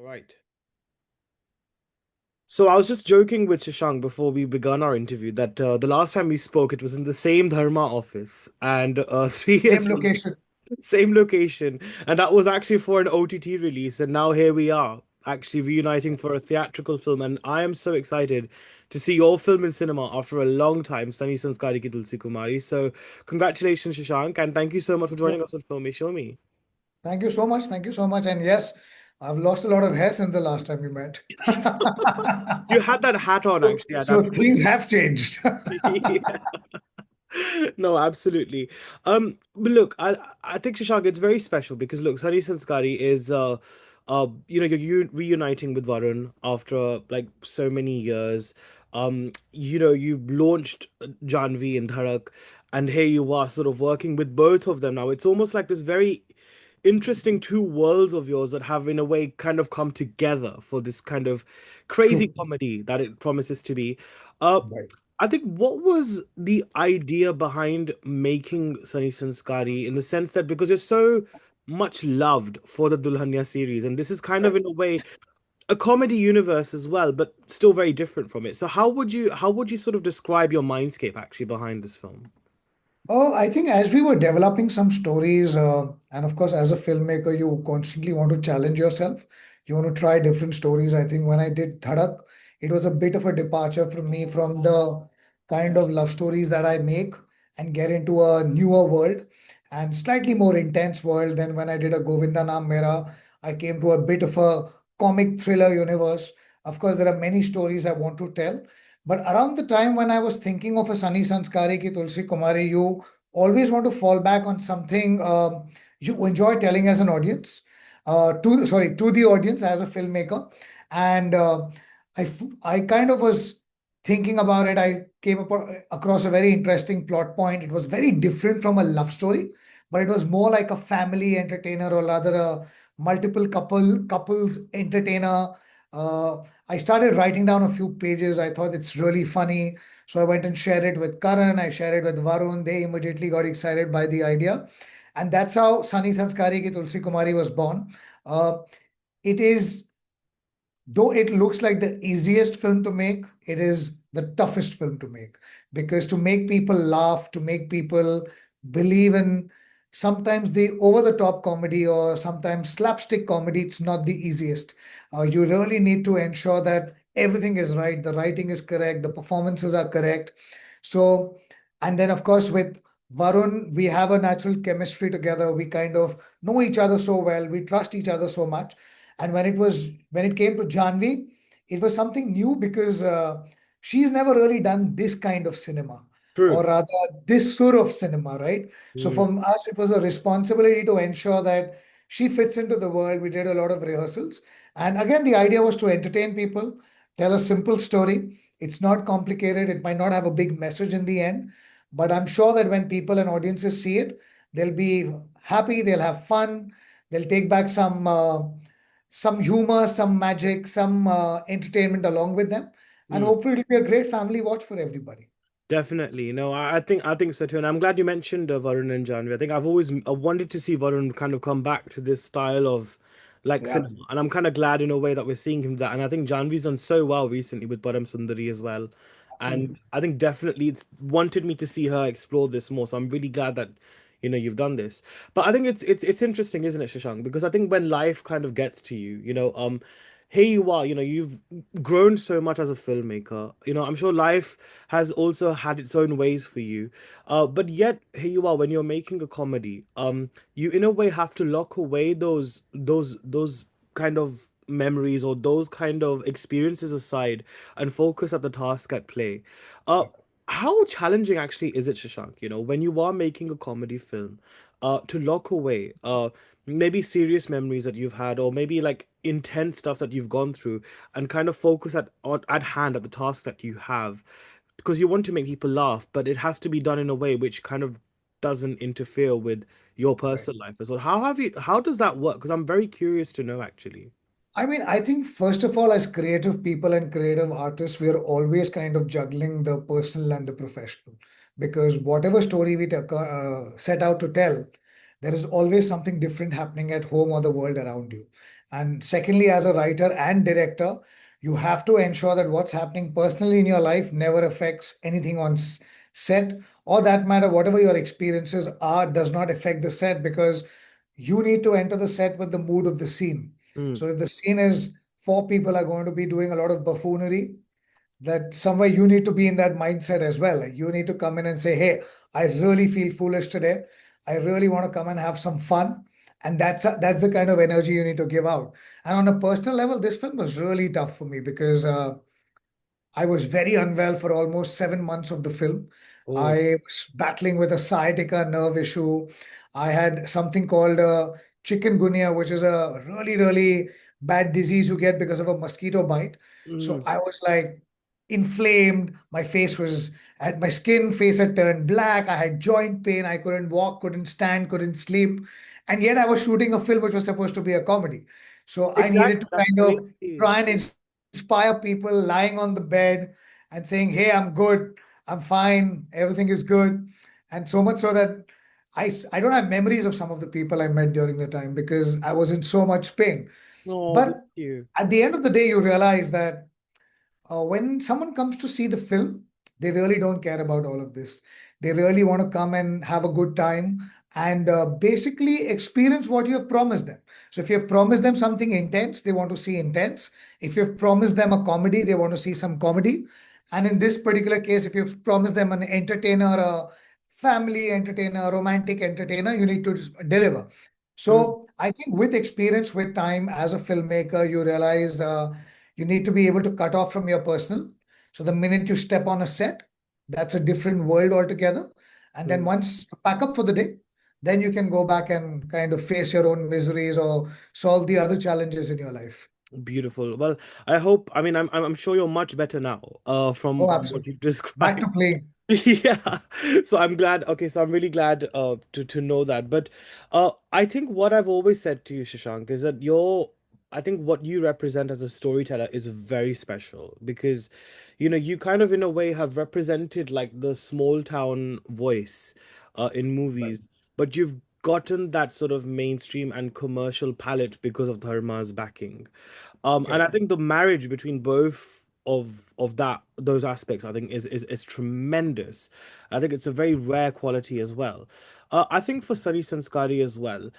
All right. So I was just joking with Shashank before we began our interview that the last time we spoke, it was in the same Dharma office, and three Same years later, location. same location, and that was actually for an OTT release, and now here we are, actually reuniting for a theatrical film, and I am so excited to see your film in cinema after a long time, Sunny Sanskari ki Tulsi Kumari. So congratulations, Shashank, and thank you so much for joining us on Filme Shilmy. Thank you so much. Thank you so much. And yes, I've lost a lot of hair since the last time we met. You had that hat on So, actually at that so point. things have changed. Yeah. No, absolutely. But look, I think Shashank, it's very special because look, Sunny Sanskari is you're reuniting with Varun after like so many years. You launched Janhvi and Dhadak, and here you are sort of working with both of them now. It's almost like this very interesting two worlds of yours that have in a way kind of come together for this kind of crazy True. comedy that it promises to be. Uh, Right. I think what was the idea behind making Sunny Sanskari in the sense that because you're so much loved for the Dulhania series, and this is kind of Right. in a way a comedy universe as well, but still very different from it. So how would you sort of describe your mindscape actually behind this film? Oh, I think as we were developing some stories, and of course, as a filmmaker, you constantly want to challenge yourself. You want to try different stories. I think when I did Dhadak, it was a bit of a departure from me from the kind of love stories that I make and get into a newer world and slightly more intense world than when I did a Govinda Naam Mera. I came to a bit of a comic thriller universe. Of course, there are many stories I want to tell. But around the time when I was thinking of a Sunny Sanskari ki Tulsi Kumari, you always want to fall back on something you enjoy telling as an audience, to the audience as a filmmaker. And I kind of was thinking about it. I came across a very interesting plot point. It was very different from a love story, but it was more like a family entertainer or rather a multiple couples entertainer. I started writing down a few pages. I thought it's really funny. So I went and shared it with Karan. I shared it with Varun. They immediately got excited by the idea. And that's how Sunny Sanskari ki Tulsi Kumari was born. Uh, it is, though it looks like the easiest film to make, it is the toughest film to make because to make people laugh, to make people believe in sometimes the over the top comedy or sometimes slapstick comedy, it's not the easiest. You really need to ensure that everything is right, the writing is correct, the performances are correct. So, and then of course, with Varun, we have a natural chemistry together. We kind of know each other so well, we trust each other so much. And when it came to Janvi, it was something new because she's never really done this kind of cinema, or True. rather this sort of cinema, right? So Mm, for us, it was a responsibility to ensure that she fits into the world. We did a lot of rehearsals, and again, the idea was to entertain people, tell a simple story. It's not complicated. It might not have a big message in the end, but I'm sure that when people and audiences see it, they'll be happy. They'll have fun. They'll take back some humor, some magic, some entertainment along with them. And mm. hopefully it'll be a great family watch for everybody. Definitely. No, I think so too. And I'm glad you mentioned Varun and Janvi. I think I've always wanted to see Varun kind of come back to this style of like Yeah, cinema. And I'm kind of glad in a way that we're seeing him that. And I think Janvi's done so well recently with Param Sundari as well. And absolutely. I think definitely it's wanted me to see her explore this more. So I'm really glad that you've done this. But I think it's interesting, isn't it, Shashank? Because I think when life kind of gets to you, here you are, you've grown so much as a filmmaker. I'm sure life has also had its own ways for you. But yet here you are when you're making a comedy. You in a way have to lock away those kind of memories or those kind of experiences aside and focus at the task at play. Uh, how challenging actually is it, Shashank? When you are making a comedy film, to lock away maybe serious memories that you've had, or maybe like intense stuff that you've gone through, and kind of focus at hand at the task that you have because you want to make people laugh, but it has to be done in a way which kind of doesn't interfere with your Right. personal life as well. How does that work? Because I'm very curious to know actually. I mean, I think first of all, as creative people and creative artists, we are always kind of juggling the personal and the professional because whatever story we set out to tell, there is always something different happening at home or the world around you. And secondly, as a writer and director, you have to ensure that what's happening personally in your life never affects anything on set, or that matter, whatever your experiences are, does not affect the set, because you need to enter the set with the mood of the scene. Mm. So if the scene is four people are going to be doing a lot of buffoonery, that somewhere you need to be in that mindset as well. Like you need to come in and say, hey, I really feel foolish today. I really want to come and have some fun. And that's the kind of energy you need to give out. And on a personal level, this film was really tough for me because I was very unwell for almost 7 months of the film. Oh. I was battling with a sciatica nerve issue. I had something called chikungunya, which is a really, really bad disease you get because of a mosquito bite. So Mm. I was like inflamed. My face was, had my skin, face had turned black. I had joint pain. I couldn't walk, couldn't stand, couldn't sleep. And yet I was shooting a film which was supposed to be a comedy. So I needed Exactly. to That's kind of crazy. try and inspire people lying on the bed and saying, hey, I'm good, I'm fine, everything is good. And so much so that I don't have memories of some of the people I met during the time because I was in so much pain. Oh, bless But you. at the end of the day, you realize that when someone comes to see the film, they really don't care about all of this. They really want to come and have a good time and basically experience what you have promised them. So if you have promised them something intense, they want to see intense. If you've promised them a comedy, they want to see some comedy. And in this particular case, if you've promised them an entertainer, a family entertainer, a romantic entertainer, you need to deliver. Mm. So I think with experience, with time as a filmmaker, you realize you need to be able to cut off from your personal. So the minute you step on a set, that's a different world altogether. And then Mm. once you pack up for the day, then you can go back and kind of face your own miseries or solve the other challenges in your life. Beautiful. Well, I hope, I mean, I'm sure you're much better now, Oh, from what absolutely. you've Back described. to playing. Yeah. So I'm glad. Okay, so I'm really glad to know that. But I think what I've always said to you, Shashank, is that I think what you represent as a storyteller is very special because you kind of in a way have represented like the small town voice in Right. movies, but you've gotten that sort of mainstream and commercial palette because of Dharma's backing. And I Correct. think the marriage between both of those aspects, I think, is tremendous. I think it's a very rare quality as well. I think for Sunny Sanskari as well.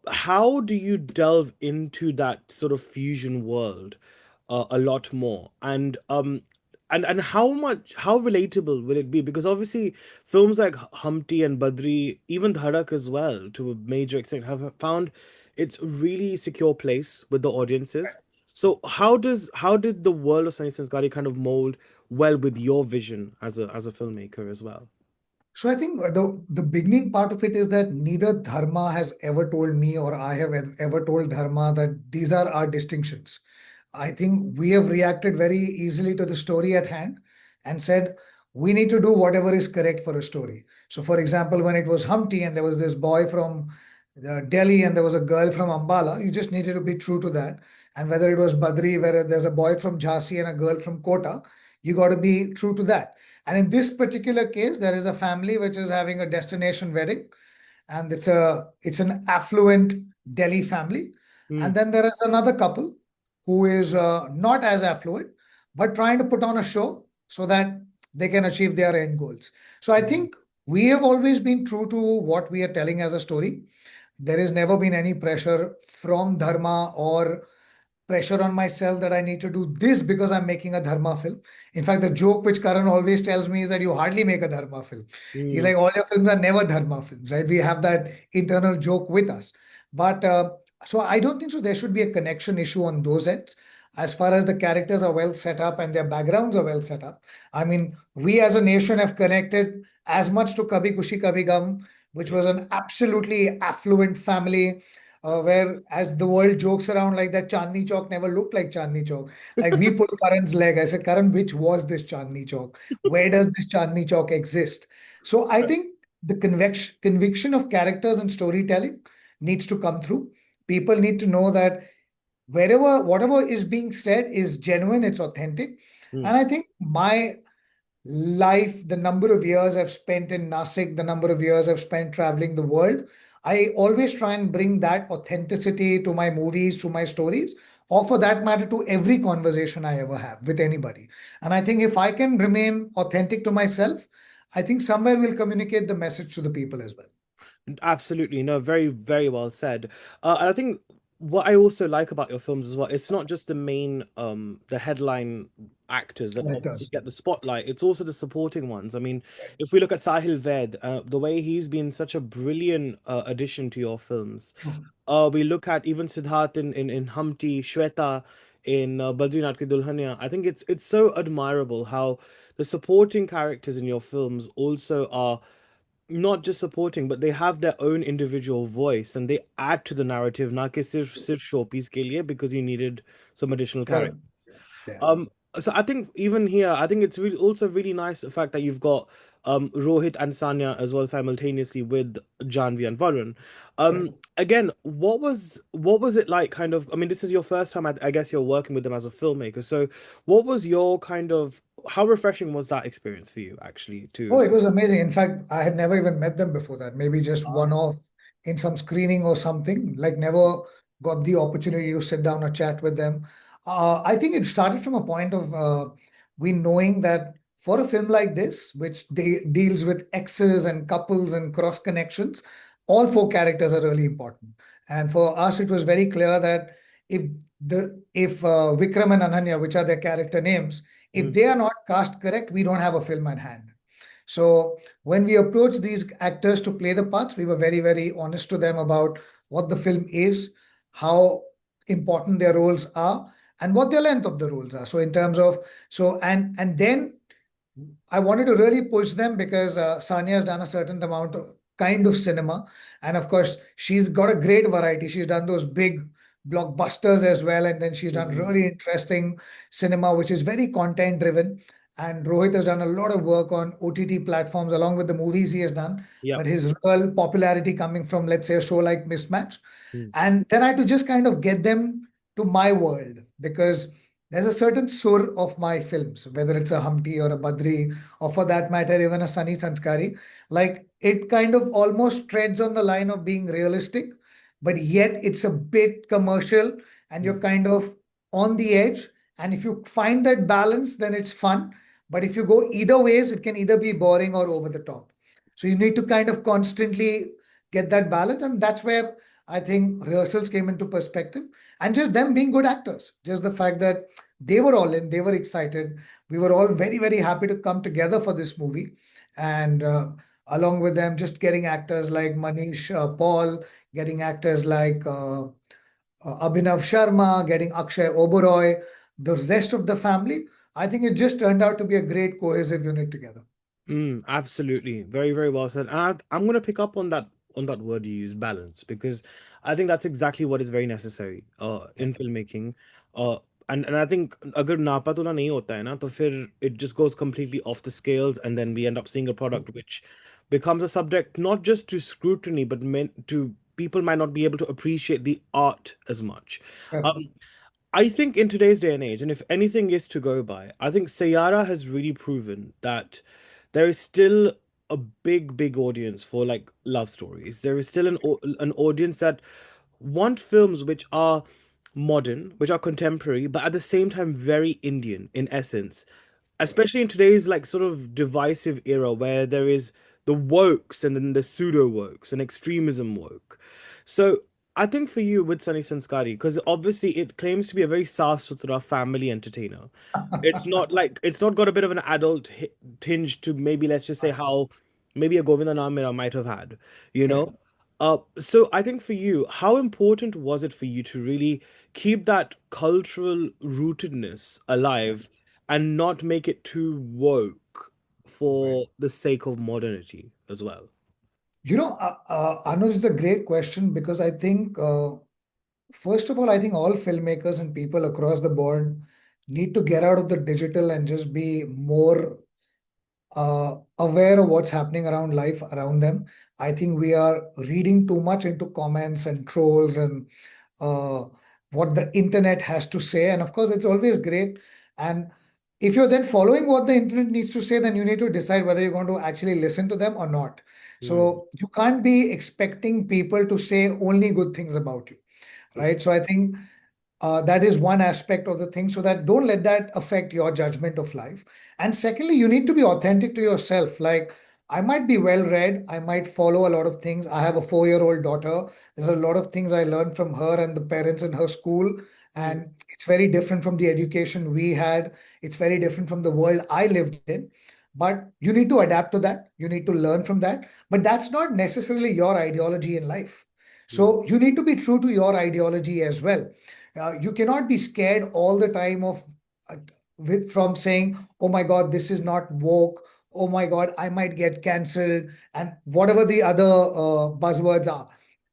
How do you delve into that sort of fusion world a lot more? And how relatable will it be? Because obviously films like Humpty and Badri, even Dhadak as well, to a major extent, have found its really secure place with the audiences. So how did the world of Sunny Sanskari kind of mold well with your vision as a filmmaker as well? So I think the beginning part of it is that neither Dharma has ever told me or I have ever told Dharma that these are our distinctions. I think we have reacted very easily to the story at hand and said we need to do whatever is correct for a story. So, for example, when it was Humpty and there was this boy from Delhi and there was a girl from Ambala, you just needed to be true to that. And whether it was Badri, where there's a boy from Jhansi and a girl from Kota, you got to be true to that. And in this particular case, there is a family which is having a destination wedding, and it's an affluent Delhi family. Mm, And then there is another couple who is not as affluent, but trying to put on a show so that they can achieve their end goals. So I mm, think we have always been true to what we are telling as a story. There has never been any pressure from Dharma or pressure on myself that I need to do this because I'm making a Dharma film. In fact, the joke which Karan always tells me is that you hardly make a Dharma film. He's mm, like, all your films are never Dharma films, right? We have that internal joke with us. But so I don't think so. There should be a connection issue on those ends. As far as the characters are well set up and their backgrounds are well set up. I mean, we as a nation have connected as much to Kabhi Kushi Kabhi Gum, which was an absolutely affluent family where as the world jokes around like that Chandni Chowk never looked like Chandni Chowk. Like we pulled Karan's leg. I said, Karan, which was this Chandni Chowk? Where does this Chandni Chowk exist? So I think the conviction of characters and storytelling needs to come through. People need to know that whatever is being said is genuine, it's authentic. mm, And I think my life, the number of years I've spent in Nasik, the number of years I've spent traveling the world, I always try and bring that authenticity to my movies, to my stories, or for that matter, to every conversation I ever have with anybody. And I think if I can remain authentic to myself, I think somewhere we'll communicate the message to the people as well. Absolutely, no, very, very well said. And I think what I also like about your films as well, it's not just the main, the headline actors that obviously Characters. get the spotlight. It's also the supporting ones. I mean, Right. if we look at Sahil Ved, the way he's been such a brilliant addition to your films. True. We look at even Siddharth in Humpty, Shweta in Badrinath Ki Dulhania. I think it's so admirable how the supporting characters in your films also are not just supporting, but they have their own individual voice and they add to the narrative, na ki sirf showpiece ke liye because you needed some additional Correct. characters. Yeah. Um, so I think even here, I think it's really also really nice the fact that you've got Rohit and Sanya as well simultaneously with Janhvi and Varun. Correct. Again, what was it like? Kind of, I mean, this is your first time, I guess you're working with them as a filmmaker. So, what was your kind of how refreshing was that experience for you actually to? Oh, it was amazing. In fact, I had never even met them before that. Maybe just one off in some screening or something. Like never got the opportunity to sit down or chat with them. I think it started from a point of we knowing that for a film like this, which deals with exes and couples and cross connections, all four characters are really important. And for us, it was very clear that if if Vikram and Ananya, which are their character names, if Mm, they are not cast correct, we don't have a film at hand. So when we approached these actors to play the parts, we were very, very honest to them about what the film is, how important their roles are, and what the length of the roles are. So in terms of and then I wanted to really push them because Sanya has done a certain amount of kind of cinema. And of course, she's got a great variety. She's done those big blockbusters as well. And then she's done mm, really interesting cinema, which is very content driven. And Rohit has done a lot of work on OTT platforms along with the movies he has done. yep. But his real popularity coming from, let's say, a show like Mismatch. Mm, And then I had to just kind of get them to my world because there's a certain sur of my films, whether it's a Humpty or a Badri, or for that matter, even a Sunny Sanskari. Like it kind of almost treads on the line of being realistic, but yet it's a bit commercial and you're mm, kind of on the edge. And if you find that balance, then it's fun. But if you go either ways, it can either be boring or over the top. So you need to kind of constantly get that balance. And that's where I think rehearsals came into perspective and just them being good actors. Just the fact that they were all in, they were excited. We were all very, very happy to come together for this movie. And along with them, just getting actors like Manish Paul, getting actors like Abhinav Sharma, getting Akshay Oberoi, the rest of the family. I think it just turned out to be a great cohesive unit together. absolutely. Very, very well said. And I'm going to pick up on that word you use, balance, because I think that's exactly what is very necessary in filmmaking. Uh, and I think अगर नापातुला नहीं होता है ना तो फिर it just goes completely off the scales and then we end up seeing a product which becomes a subject not just to scrutiny but meant to people might not be able to appreciate the art as much. Correct. Um, I think in today's day and age, and if anything is to go by, I think Sayara has really proven that there is still a big, big audience for like love stories. There is still an audience that want films which are modern, which are contemporary, but at the same time very Indian in essence, especially in today's like sort of divisive era where there is the wokes and then the pseudo wokes and extremism woke. So I think for you with Sunny Sanskari, because obviously it claims to be a very Saaf Sutra family entertainer. It's not like it's not got a bit of an adult tinge to maybe let's just say how maybe a Govinda Naam Mera might have had, you Correct. know. So I think for you, how important was it for you to really keep that cultural rootedness alive and not make it too woke Right. for the sake of modernity as well? Anuj, is a great question because I think, first of all, I think all filmmakers and people across the board need to get out of the digital and just be more aware of what's happening around life around them. I think we are reading too much into comments and trolls and uh, what the internet has to say. And of course, it's always great. And if you're then following what the internet needs to say, then you need to decide whether you're going to actually listen to them or not. Mm, So you can't be expecting people to say only good things about you, mm, right? So I think that is one aspect of the thing, so that don't let that affect your judgment of life. And secondly, you need to be authentic to yourself. Like, I might be well read, I might follow a lot of things. I have a 4-year-old daughter. There's a lot of things I learned from her and the parents in her school. mm, And it's very different from the education we had. It's very different from the world I lived in. But you need to adapt to that. You need to learn from that. But that's not necessarily your ideology in life. mm, So you need to be true to your ideology as well. You cannot be scared all the time of uh, with from saying, "Oh my God, this is not woke." Oh my God, I might get cancelled, and whatever the other buzzwords are.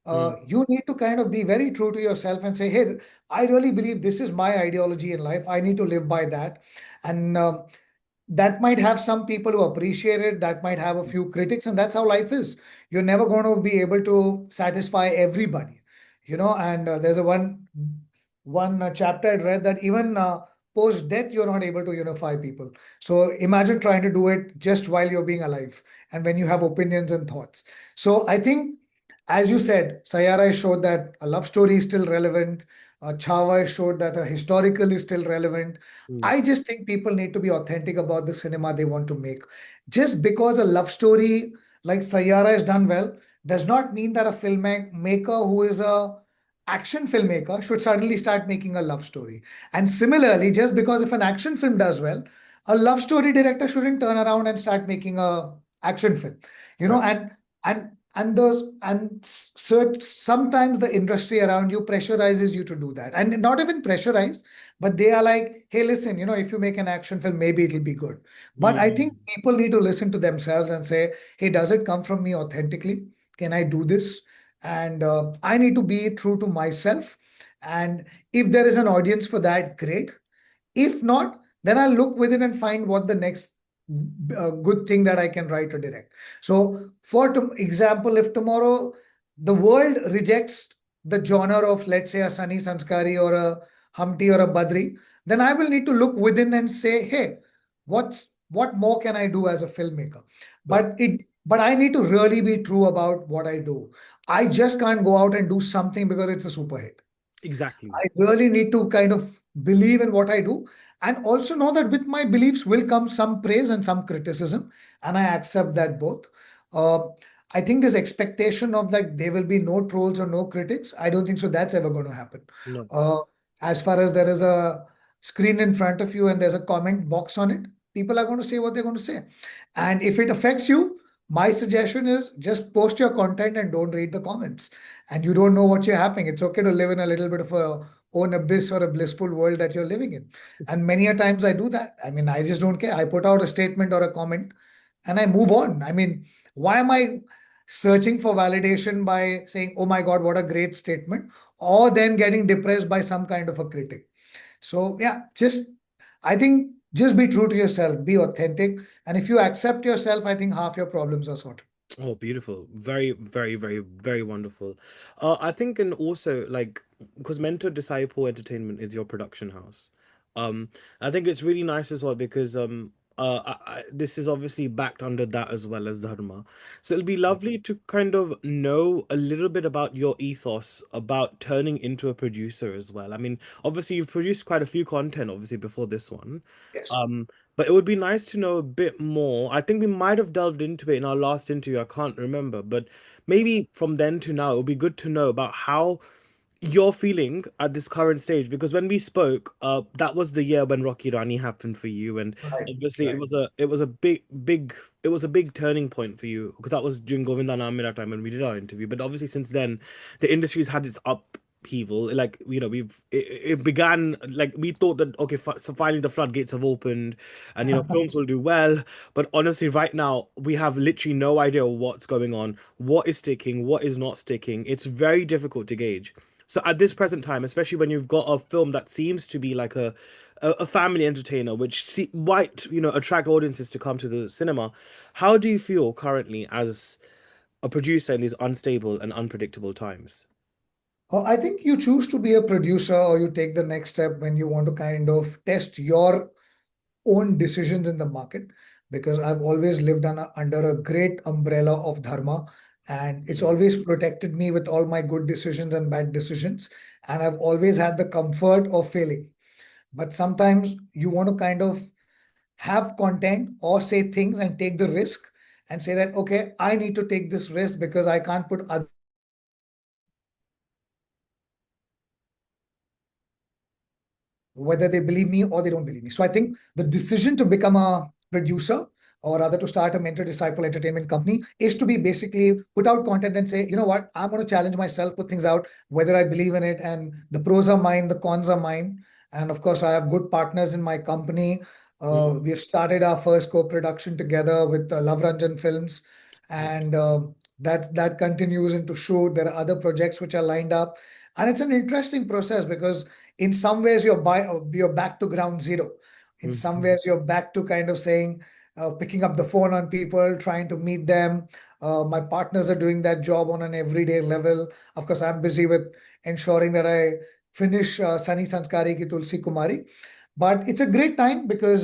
mm, You need to kind of be very true to yourself and say, "Hey, I really believe this is my ideology in life. I need to live by that." And that might have some people who appreciate it, that might have a few critics, and that's how life is. You're never going to be able to satisfy everybody, and there's a one chapter I read that even post death you're not able to unify people. So imagine trying to do it just while you're being alive and when you have opinions and thoughts. So I think, as you said, Sayara showed that a love story is still relevant. Chhawa showed that a historical is still relevant. mm. I just think people need to be authentic about the cinema they want to make. Just because a love story like Sayara is done well does not mean that a filmmaker who is a action filmmaker should suddenly start making a love story. And similarly, just because if an action film does well, a love story director shouldn't turn around and start making a action film. You know, Right. and sometimes the industry around you pressurizes you to do that, and not even pressurized, but they are like, hey, listen, if you make an action film, maybe it'll be good. But I think Mm, people need to listen to themselves and say, hey, does it come from me authentically? Can I do this? And I need to be true to myself. And if there is an audience for that, great. If not, then I'll look within and find what the next good thing that I can write or direct. So, for example, if tomorrow the world rejects the genre of, let's say, a Sunny Sanskari or a Humpty or a Badri, then I will need to look within and say, hey, what more can I do as a filmmaker? right. But I need to really be true about what I do. I just can't go out and do something because it's a super hit. Exactly. I really need to kind of believe in what I do, and also know that with my beliefs will come some praise and some criticism, and I accept that both. Uh, I think this expectation of like there will be no trolls or no critics, I don't think so. That's ever going to happen. No. Uh, as far as there is a screen in front of you and there's a comment box on it, people are going to say what they're going to say. And if it affects you, my suggestion is just post your content and don't read the comments. And you don't know what you're happening. It's okay to live in a little bit of a own abyss or a blissful world that you're living in. And many a times I do that. I mean, I just don't care. I put out a statement or a comment and I move on. I mean, why am I searching for validation by saying, oh my God, what a great statement, or then getting depressed by some kind of a critic? So, yeah, I think just be true to yourself, be authentic. And if you accept yourself, I think half your problems are sorted. Oh, beautiful. Very, very, very, very wonderful. I think, and also like, because Mentor Disciple Entertainment is your production house. Um, I think it's really nice as well because this is obviously backed under that as well as Dharma. So it'll be lovely to kind of know a little bit about your ethos about turning into a producer as well. I mean, obviously you've produced quite a few content obviously before this one. Yes. Um, but it would be nice to know a bit more. I think we might have delved into it in our last interview. I can't remember, but maybe from then to now, it would be good to know about how you're feeling at this current stage. Because when we spoke, that was the year when Rocky Rani happened for you, and Right. obviously Right. it was a big turning point for you because that was during Govinda Naam Mera time when we did our interview. But obviously since then, the industry's had its upheaval. Like it began like we thought that okay, so finally the floodgates have opened, and films will do well. But honestly, right now we have literally no idea what's going on, what is sticking, what is not sticking. It's very difficult to gauge. So at this present time, especially when you've got a film that seems to be like a family entertainer, which might attract audiences to come to the cinema, how do you feel currently as a producer in these unstable and unpredictable times? I think you choose to be a producer or you take the next step when you want to kind of test your own decisions in the market, because I've always lived under a great umbrella of dharma, and it's Mm, always protected me with all my good decisions and bad decisions. And I've always had the comfort of failing. But sometimes you want to kind of have content or say things and take the risk and say that, okay, I need to take this risk because I can't put others in that situation. And whether they believe me or they don't believe me. So I think the decision to become a producer, or rather to start a mentor disciple entertainment company, is to be basically put out content and say, you know what, I'm going to challenge myself, put things out, whether I believe in it. And the pros are mine, the cons are mine. And of course, I have good partners in my company. mm, We've started our first co-production together with Love Ranjan Films, and that continues into shoot. There are other projects which are lined up, and it's an interesting process because in some ways you're back to ground zero. In some mm, ways you're back to kind of saying, picking up the phone on people, trying to meet them. My partners are doing that job on an everyday level. Of course, I'm busy with ensuring that I finish Sunny Sanskari ki Tulsi Kumari. But it's a great time because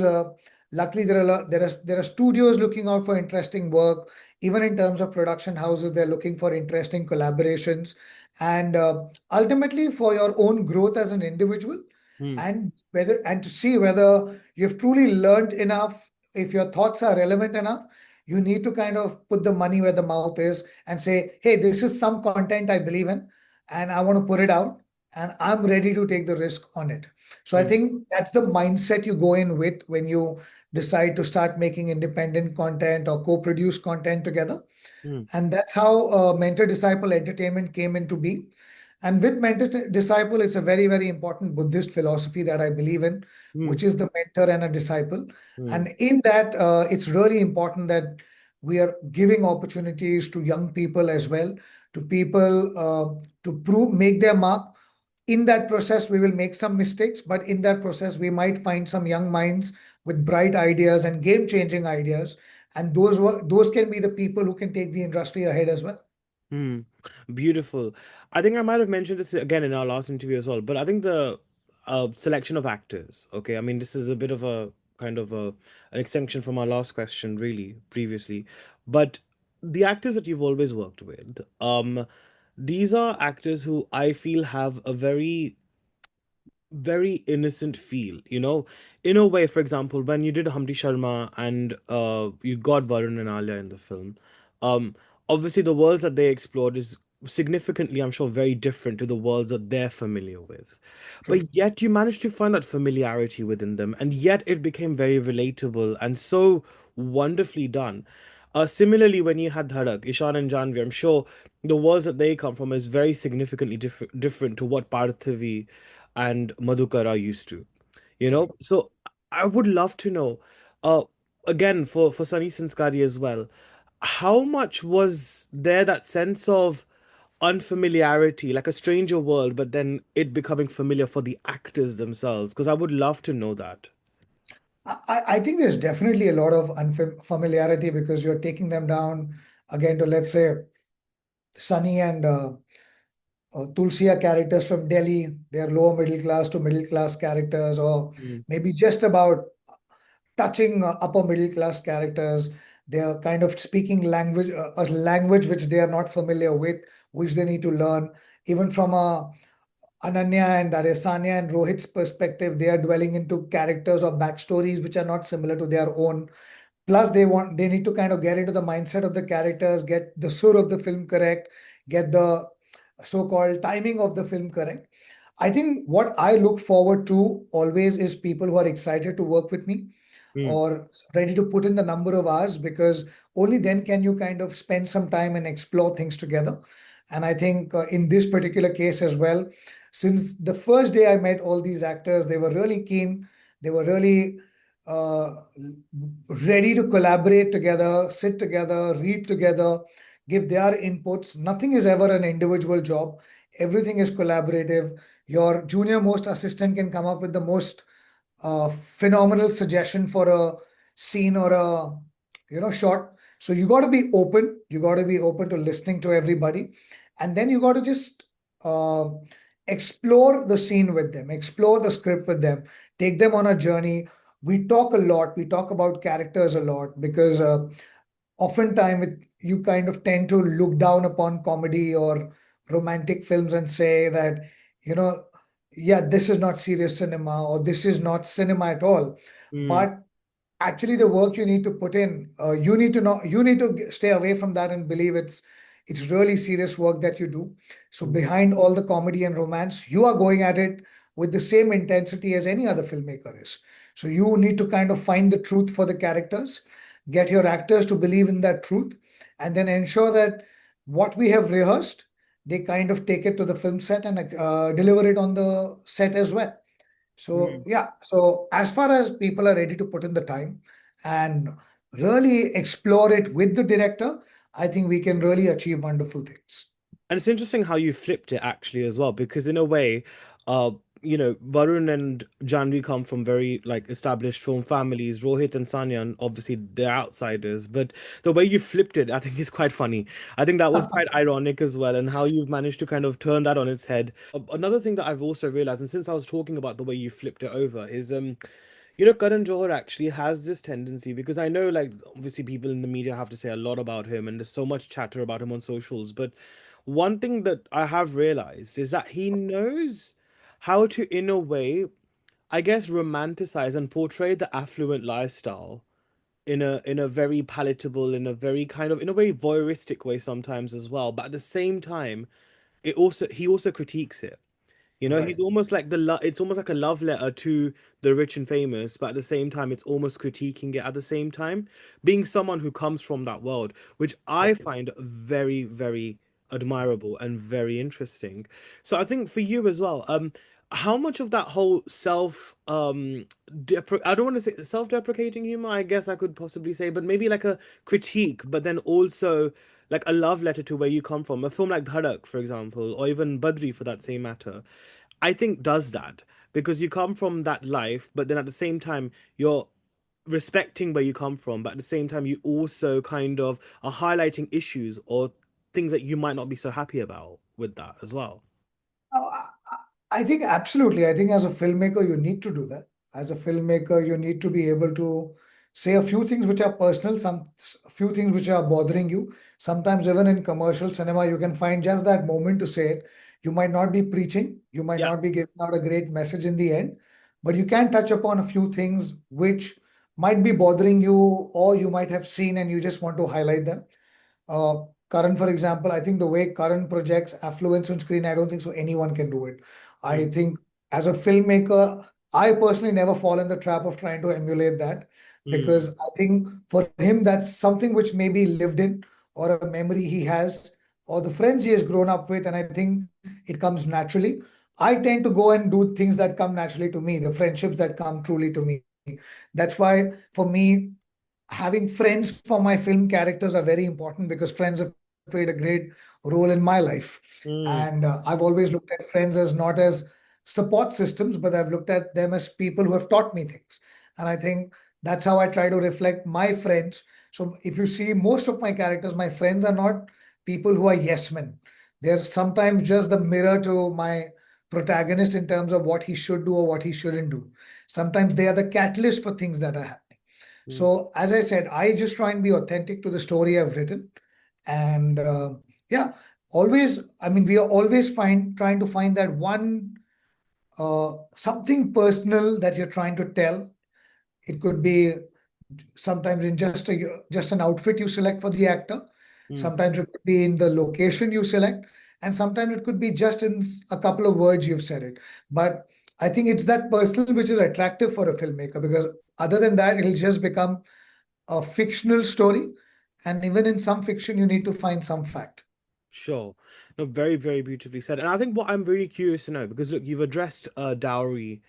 luckily there are studios looking out for interesting work. Even in terms of production houses, they're looking for interesting collaborations, and ultimately for your own growth as an individual, mm, and to see whether you've truly learned enough. If your thoughts are relevant enough, you need to kind of put the money where the mouth is and say, hey, this is some content I believe in, and I want to put it out, and I'm ready to take the risk on it. So I mm, think that's the mindset you go in with when you decide to start making independent content or co-produce content together. mm, And that's how mentor disciple entertainment came into being. And with mentor disciple, it's a very, very important Buddhist philosophy that I believe in, mm, which is the mentor and a disciple. mm, And in that, it's really important that we are giving opportunities to young people as well, to people to make their mark. In that process, we will make some mistakes, but in that process, we might find some young minds with bright ideas and game-changing ideas, and those can be the people who can take the industry ahead as well. mm. Beautiful. I think I might have mentioned this again in our last interview as well, but I think the selection of actors, okay, I mean, this is a bit of a kind of an extension from our last question, really, previously. But the actors that you've always worked with, these are actors who I feel have a very innocent feel, in a way. For example, when you did Humpty Sharma and you got Varun and Alia in the film, um obviously the worlds that they explored is significantly, I'm sure, very different to the worlds that they're familiar with, but True. yet you managed to find that familiarity within them, and yet it became very relatable and so wonderfully done. Similarly, when you had Dhadak, Ishan and Janvi, I'm sure the worlds that they come from is very significantly different to what Parthavi and Madhukar are used to. True. So I would love to know, uh, again, for Sunny Sanskari as well, how much was there that sense of unfamiliarity, like a stranger world, but then it becoming familiar for the actors themselves? Because I would love to know that. I think there's definitely a lot of unfamiliarity because you're taking them down again to, let's say, Sunny and Tulsi are characters from Delhi. They're lower middle class to middle class characters, or Mm, maybe just about touching upper middle class characters. They are kind of speaking a language which they are not familiar with, which they need to learn. Even from a Ananya and that is Sanya and Rohit's perspective, they are dwelling into characters or backstories which are not similar to their own. Plus, they need to kind of get into the mindset of the characters, get the sur of the film correct, get the so-called timing of the film correct. I think what I look forward to always is people who are excited to work with me mm, or ready to put in the number of hours, because only then can you kind of spend some time and explore things together. And I think in this particular case as well, since the first day I met all these actors, they were really keen. They were really uh, ready to collaborate together, sit together, read together, give their inputs. Nothing is ever an individual job. Everything is collaborative. Your junior most assistant can come up with the most phenomenal suggestion for a scene or a shot. So you got to be open. You got to be open to listening to everybody, and then you got to just uh, explore the scene with them, explore the script with them, take them on a journey, we talk a lot. We talk about characters a lot because oftentimes you kind of tend to look down upon comedy or romantic films and say that, you know, yeah, this is not serious cinema or this is not cinema at all. Mm, But actually the work you need to put in, you need to know, you need to stay away from that and believe it's really serious work that you do. So mm, behind all the comedy and romance, you are going at it with the same intensity as any other filmmaker is. So you need to kind of find the truth for the characters, get your actors to believe in that truth, and then ensure that what we have rehearsed, they kind of take it to the film set and deliver it on the set as well. So mm. yeah, so as far as people are ready to put in the time and really explore it with the director, I think we can really achieve wonderful things. And it's interesting how you flipped it actually as well, because in a way, uh, Varun and Janhvi come from very like established film families. Rohit and Sanya, and obviously they're outsiders. But the way you flipped it, I think is quite funny. I think that was quite ironic as well, and how you've managed to kind of turn that on its head. Another thing that I've also realized, and since I was talking about the way you flipped it over, is Karan Johar actually has this tendency, because I know, like, obviously people in the media have to say a lot about him, and there's so much chatter about him on socials. But one thing that I have realized is that he knows how to, in a way, I guess, romanticize and portray the affluent lifestyle in a very palatable, in a very kind of, in a way, voyeuristic way sometimes as well. But at the same time, he also critiques it. He's Right. almost like it's almost like a love letter to the rich and famous, but at the same time, it's almost critiquing it at the same time, being someone who comes from that world, which I find very, very admirable and very interesting. So I think for you as well, how much of that whole I don't want to say self-deprecating humor, I guess I could possibly say, but maybe like a critique, but then also like a love letter to where you come from. A film like Dhadak, for example, or even Badri for that same matter, I think does that, because you come from that life, but then at the same time, you're respecting where you come from, but at the same time, you also kind of are highlighting issues or things that you might not be so happy about with that as well. Oh, I think absolutely. I think as a filmmaker, you need to do that. As a filmmaker, you need to be able to say a few things which are personal, a few things which are bothering you. Sometimes, even in commercial cinema, you can find just that moment to say it. You might not be preaching, you might Yeah. not be giving out a great message in the end, but you can touch upon a few things which might be bothering you, or you might have seen and you just want to highlight them. Karan, for example, I think the way Karan projects affluence on screen, I don't think so anyone can do it. I Mm, think as a filmmaker, I personally never fall in the trap of trying to emulate that mm, because I think for him, that's something which may be lived in or a memory he has or the friends he has grown up with. And I think it comes naturally. I tend to go and do things that come naturally to me, the friendships that come truly to me. That's why for me, having friends for my film characters are very important because friends have played a great role in my life. mm, And I've always looked at friends as not as support systems, but I've looked at them as people who have taught me things. And I think that's how I try to reflect my friends. So if you see most of my characters, my friends are not people who are yes men. They're sometimes just the mirror to my protagonist in terms of what he should do or what he shouldn't do. Sometimes they are the catalyst for things that are happening. mm. So, as I said, I just try and be authentic to the story I've written. And yeah, always, I mean, we are always trying to find that one something personal that you're trying to tell. It could be sometimes in just an outfit you select for the actor. Mm. Sometimes it could be in the location you select, and sometimes it could be just in a couple of words you've said it. But I think it's that personal which is attractive for a filmmaker because other than that, it'll just become a fictional story. And even in some fiction, you need to find some fact. Sure. No, very, very beautifully said. And I think what I'm really curious to know, because look, you've addressed a dowry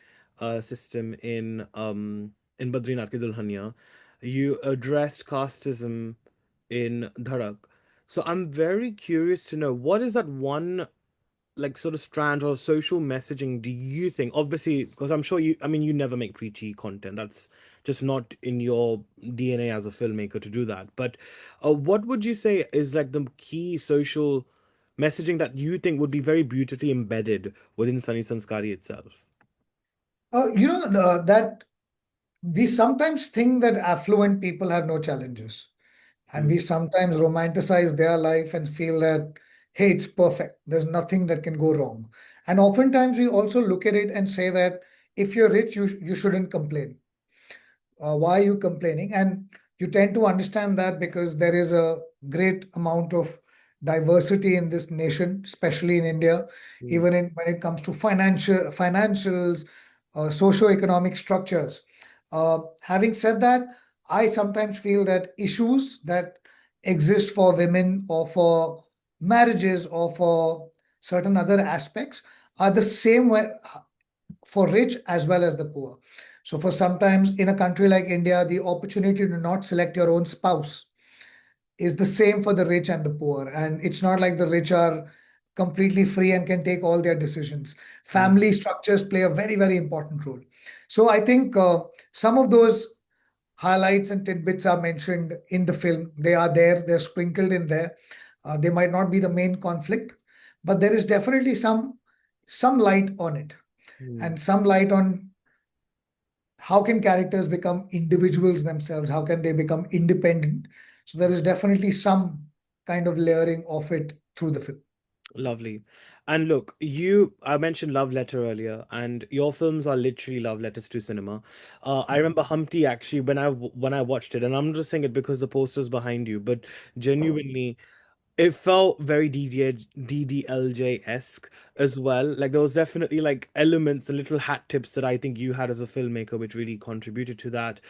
system in Badrinath Ki Dulhania. You addressed casteism in Dhadak. So I'm very curious to know, what is that one like sort of strand or social messaging do you think, obviously, because I'm sure you, I mean, you never make preachy content, that's just not in your DNA as a filmmaker to do that, but what would you say is like the key social messaging that you think would be very beautifully embedded within Sunny Sanskari itself? That we sometimes think that affluent people have no challenges. And Mm, we sometimes romanticize their life and feel that, hey, it's perfect. There's nothing that can go wrong. And oftentimes we also look at it and say that if you're rich, you shouldn't complain. Why are you complaining? And you tend to understand that because there is a great amount of diversity in this nation, especially in India, mm, even when it comes to financials, socio-economic structures. Having said that, I sometimes feel that issues that exist for women or for marriages or for certain other aspects are the same for rich as well as the poor. So, for sometimes in a country like India, the opportunity to not select your own spouse is the same for the rich and the poor. And it's not like the rich are completely free and can take all their decisions. mm, Family structures play a very, very important role. So, I think some of those highlights and tidbits are mentioned in the film. They are there, they're sprinkled in there. They might not be the main conflict, but there is definitely some light on it mm. and some light on how can characters become individuals themselves, how can they become independent. So there is definitely some kind of layering of it through the film. Lovely. And look, I mentioned Love Letter earlier, and your films are literally love letters to cinema. I remember Humpty actually when I watched it, and I'm not just saying it because the poster's behind you, but genuinely, it felt very DDLJ-esque as well. Like there was definitely like elements and little hat tips that I think you had as a filmmaker, which really contributed to that.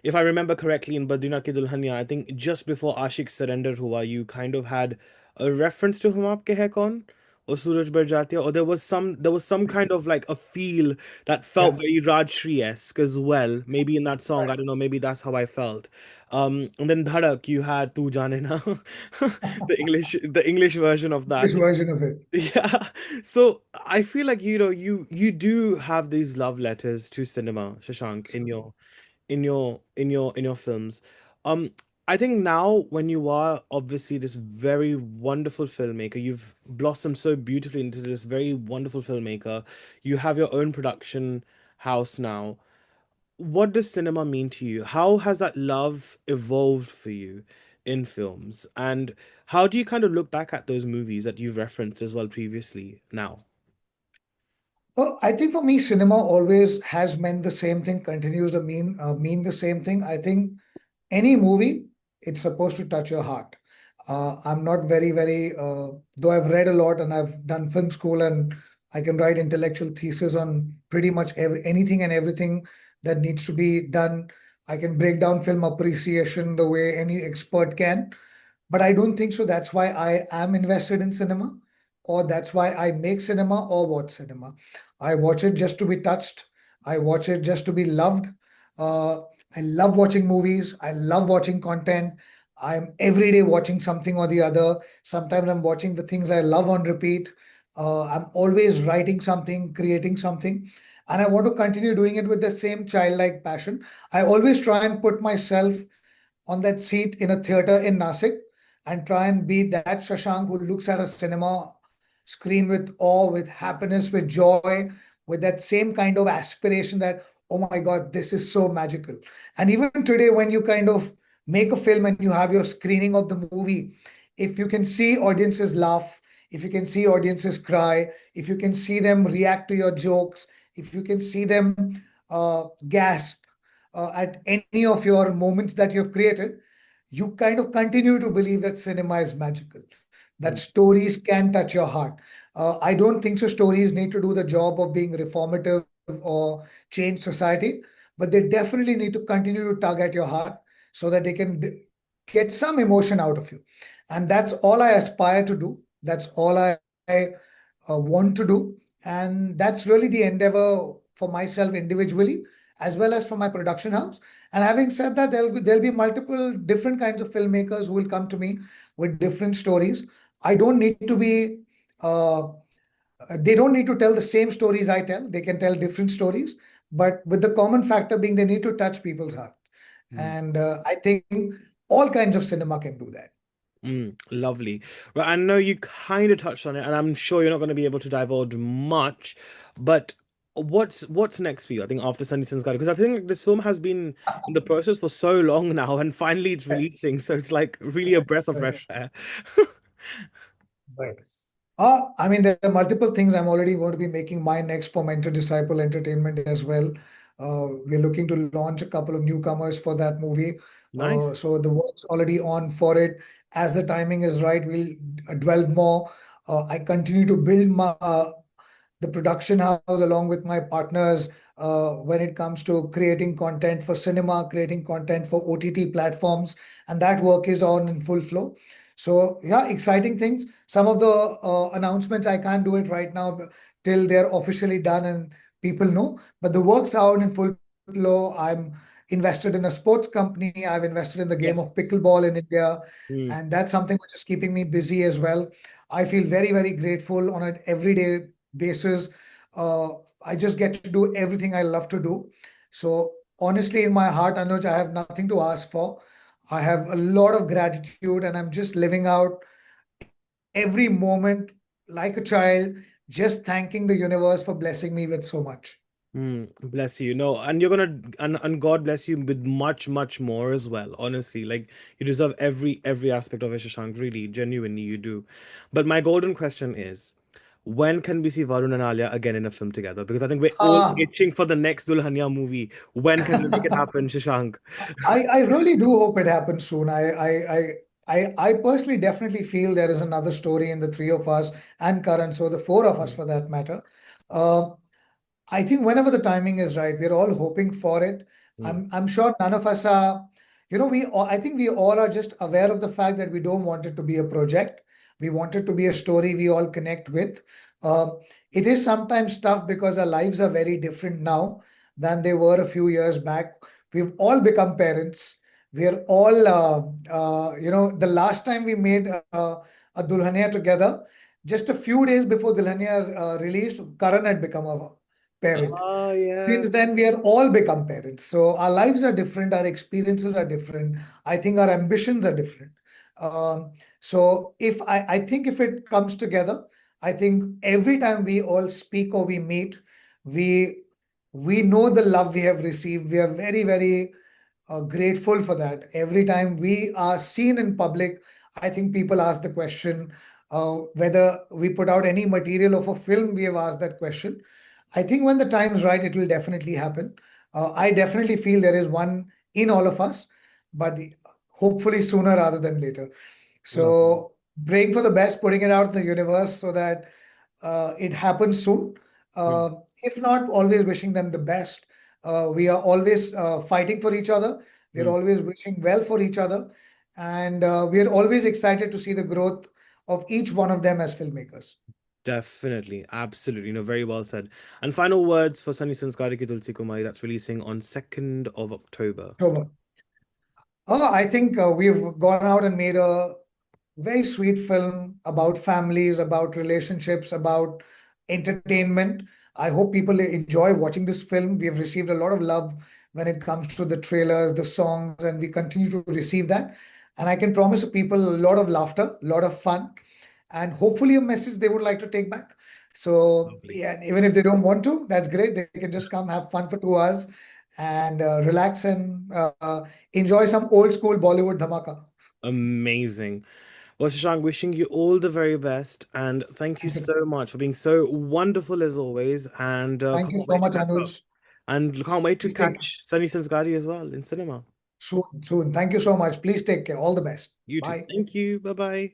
If I remember correctly, in Badrinath Ki Dulhania, I think just before Ashik Surrender Hua, you kind of had a reference to Hum Aapke Hai Kaun or Suraj Bar Jatiya, or there was some kind of like a feel that felt Yeah, very Rajshri-esque as well. Maybe in that song, I don't know, maybe that's how I felt. And then Dhadak, you had Tu Jaane Na. The English version of this that. version of it. Yeah. So I feel like you do have these love letters to cinema, Shashank, in your films. Um I think now when you are obviously this very wonderful filmmaker, you've blossomed so beautifully into this very wonderful filmmaker. You have your own production house now. What does cinema mean to you? How has that love evolved for you in films? And how do you kind of look back at those movies that you've referenced as well previously now? Well, I think for me, cinema always has meant the same thing, continues to mean the same thing. I think any movie, it's supposed to touch your heart. I'm not though I've read a lot and I've done film school and I can write intellectual thesis on pretty much anything and everything that needs to be done. I can break down film appreciation the way any expert can. But I don't think so. That's why I am invested in cinema, or that's why I make cinema or watch cinema. I watch it just to be touched. I watch it just to be loved. Uh, I love watching movies. I love watching content. I'm every day watching something or the other. Sometimes I'm watching the things I love on repeat. I'm always writing something, creating something, and I want to continue doing it with the same childlike passion. I always try and put myself on that seat in a theater in Nasik and try and be that Shashank who looks at a cinema screen with awe, with happiness, with joy, with that same kind of aspiration that, oh my God, this is so magical. And even today, when you kind of make a film and you have your screening of the movie, if you can see audiences laugh, if you can see audiences cry, if you can see them react to your jokes, if you can see them gasp at any of your moments that you've created, you kind of continue to believe that cinema is magical, that Mm, stories can touch your heart. I don't think so. Stories need to do the job of being reformative or change society, but they definitely need to continue to tug at your heart so that they can get some emotion out of you. And that's all I aspire to do. That's all I want to do. And that's really the endeavor for myself individually, as well as for my production house. And having said that, there'll be multiple different kinds of filmmakers who will come to me with different stories. I don't need to be uh, they don't need to tell the same stories I tell. They can tell different stories, but with the common factor being they need to touch people's heart. mm, And I think all kinds of cinema can do that. lovely. Well, I know you kind of touched on it, and I'm sure you're not going to be able to divulge much, but what's next for you? I think after Sunny Sanskari, because I think this film has been in the process for so long now, and finally it's releasing. So it's like really a breath of Right. fresh air. Right. I mean, there are multiple things. I'm already going to be making my next for Mentor Disciple Entertainment as well. We're looking to launch a couple of newcomers for that movie. Nice. So the work's already on for it. As the timing is right, we'll delve more. I continue to build the production house along with my partners when it comes to creating content for cinema, creating content for OTT platforms, and that work is on in full flow. So yeah, exciting things. Some of the announcements I can't do it right now till they're officially done and people know, but the work's out in full flow. I'm invested in a sports company. I've invested in the game Yes. of pickleball in India, Mm, and that's something which is keeping me busy as well. I feel very, very grateful on an everyday basis. Uh, I just get to do everything I love to do. So honestly, in my heart, Anuj, I have nothing to ask for. I have a lot of gratitude, and I'm just living out every moment like a child, just thanking the universe for blessing me with so much. bless you. No, and you're gonna and God bless you with much, much more as well. Honestly, like you deserve every aspect of it, Shashank. Really, genuinely, you do. But my golden question is, when can we see Varun and Alia again in a film together? Because I think we're all Ah, itching for the next Dulhania movie. When can we make it happen, Shashank? I really do hope it happens soon. I personally definitely feel there is another story in the three of us and Karan, so the four of us Mm, for that matter. Uh, I think whenever the timing is right, we're all hoping for it. mm, I'm sure none of us are, we all, I think we all are just aware of the fact that we don't want it to be a project. We want it to be a story we all connect with. Uh, it is sometimes tough because our lives are very different now than they were a few years back. We've all become parents. We're all, the last time we made a Dulhania together, just a few days before Dulhania released, Karan had become a parent. Oh yeah. Since then, we are all become parents. So our lives are different, our experiences are different. I think our ambitions are different. So if I think if it comes together, I think every time we all speak or we meet, we we know the love we have received. We are very, very grateful for that. Every time we are seen in public, I think people ask the question whether we put out any material of a film. We have asked that question. I think when the time is right, it will definitely happen. I definitely feel there is one in all of us, but hopefully sooner rather than later. Lovely. So praying for the best, putting it out in the universe so that it happens soon. Mm, Uh, if not, always wishing them the best. We are always fighting for each other. We are mm. always wishing well for each other. And we are always excited to see the growth of each one of them as filmmakers. Definitely, absolutely. No, very well said. And final words for Sunny Sanskari Ki Tulsi Kumari that's releasing on 2nd of October. So, I think we've gone out and made a very sweet film about families, about relationships, about entertainment. I hope people enjoy watching this film. We have received a lot of love when it comes to the trailers, the songs, and we continue to receive that. And I can promise people a lot of laughter, a lot of fun, and hopefully a message they would like to take back. So, Lovely. yeah, and even if they don't want to, that's great. They can just come have fun for 2 hours and relax and enjoy some old school Bollywood dhamaka. Amazing. Well, Shashank, wishing you all the very best. And thank you Thank you. so much for being so wonderful as always. And Thank you can't so wait to much, catch up. Anuj. And can't wait to Please take catch Sunny Sanskari as well in cinema. soon, soon. Thank you so much. Please take care. All the best. You too. Bye. Thank you. Bye bye.